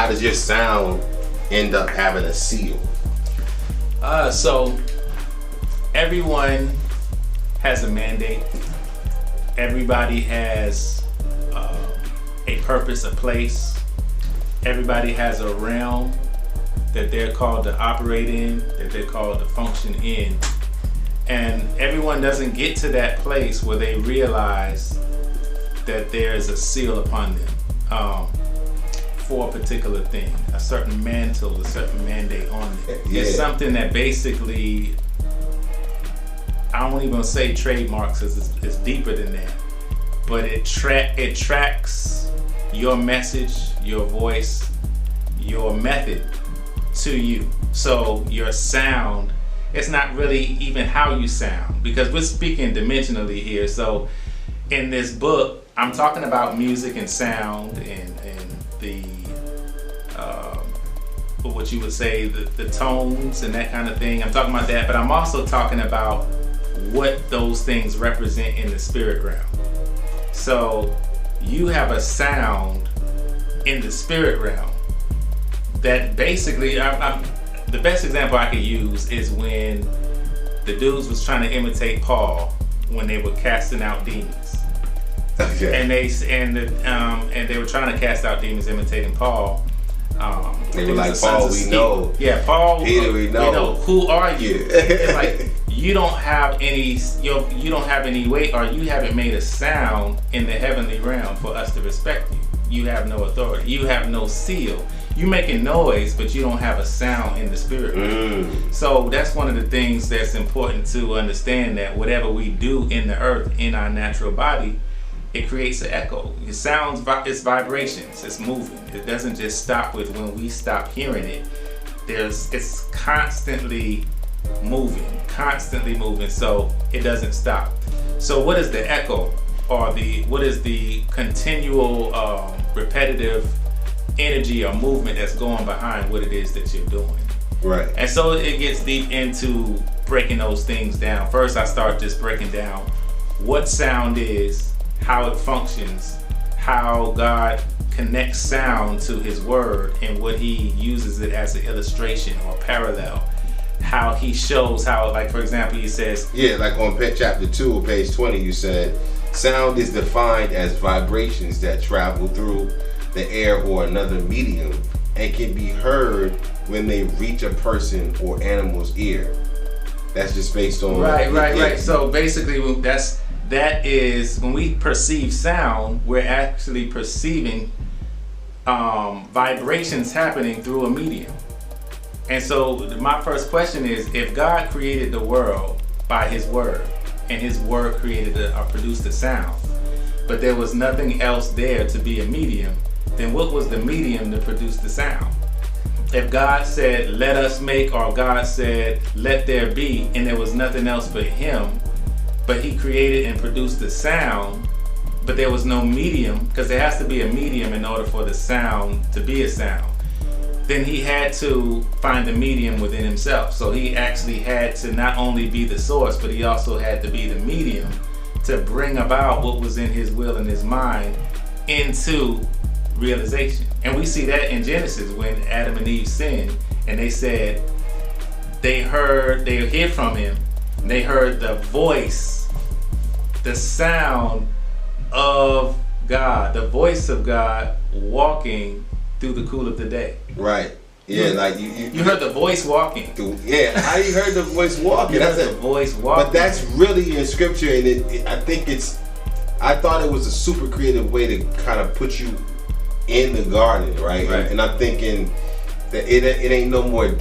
how does your sound end up having a seal? So everyone has a mandate. Everybody has a purpose, a place. Everybody has a realm that they're called to operate in, that they're called to function in. And everyone doesn't get to that place where they realize that there is a seal upon them for a particular thing, a certain mantle, a certain mandate on them. Yeah. It's something that basically, I don't even say trademarks, because it's deeper than that. But it tracks your message, your voice, your method to you. So your sound, it's not really even how you sound, because we're speaking dimensionally here. So in this book, I'm talking about music and sound and the what you would say the tones and that kind of thing. I'm talking about that, but I'm also talking about what those things represent in the spirit realm. So you have a sound in the spirit realm that basically, the best example I could use is when the dudes was trying to imitate Paul when they were casting out demons. Okay. And they were trying to cast out demons imitating Paul. They were like, Paul, we know. Yeah, Paul, Peter, we know. Who are you? Yeah. It's like you don't have any weight, or you haven't made a sound in the heavenly realm for us to respect you. You have no authority. You have no seal. You making noise, but you don't have a sound in the spirit realm. So that's one of the things that's important to understand, that whatever we do in the earth, in our natural body, it creates an echo. It sounds, it's vibrations, it's moving. It doesn't just stop with when we stop hearing it. It's constantly moving, so it doesn't stop. So what is the echo, or what is the continual repetitive energy or movement that's going behind what it is that you're doing? Right. And so it gets deep into breaking those things down. First, I start just breaking down what sound is, how it functions, how God connects sound to his word, and what he uses it as an illustration or parallel. How he shows how, like, for example, he says, yeah, like on chapter 2, page 20, you said, sound is defined as vibrations that travel through the air or another medium and can be heard when they reach a person or animal's ear. That's just based on right. So basically, that is when we perceive sound, we're actually perceiving vibrations happening through a medium. And so my first question is, if God created the world by his word, and his word produced a sound, but there was nothing else there to be a medium, then what was the medium to produce the sound? If God said, let us make, or God said, let there be, and there was nothing else but him, but he created and produced the sound, but there was no medium, because there has to be a medium in order for the sound to be a sound, then he had to find a medium within himself. So he actually had to not only be the source, but he also had to be the medium to bring about what was in his will and his mind into realization. And we see that in Genesis when Adam and Eve sinned, and they said they hid from him, and they heard the voice, the sound of God, the voice of God walking through the cool of the day. Right. Yeah, like you heard the voice walking. Yeah, how you heard the voice walking? You heard the voice walking. But that's really in scripture, and I thought it was a super creative way to kind of put you in the garden, right? And I'm thinking that it ain't no more deep.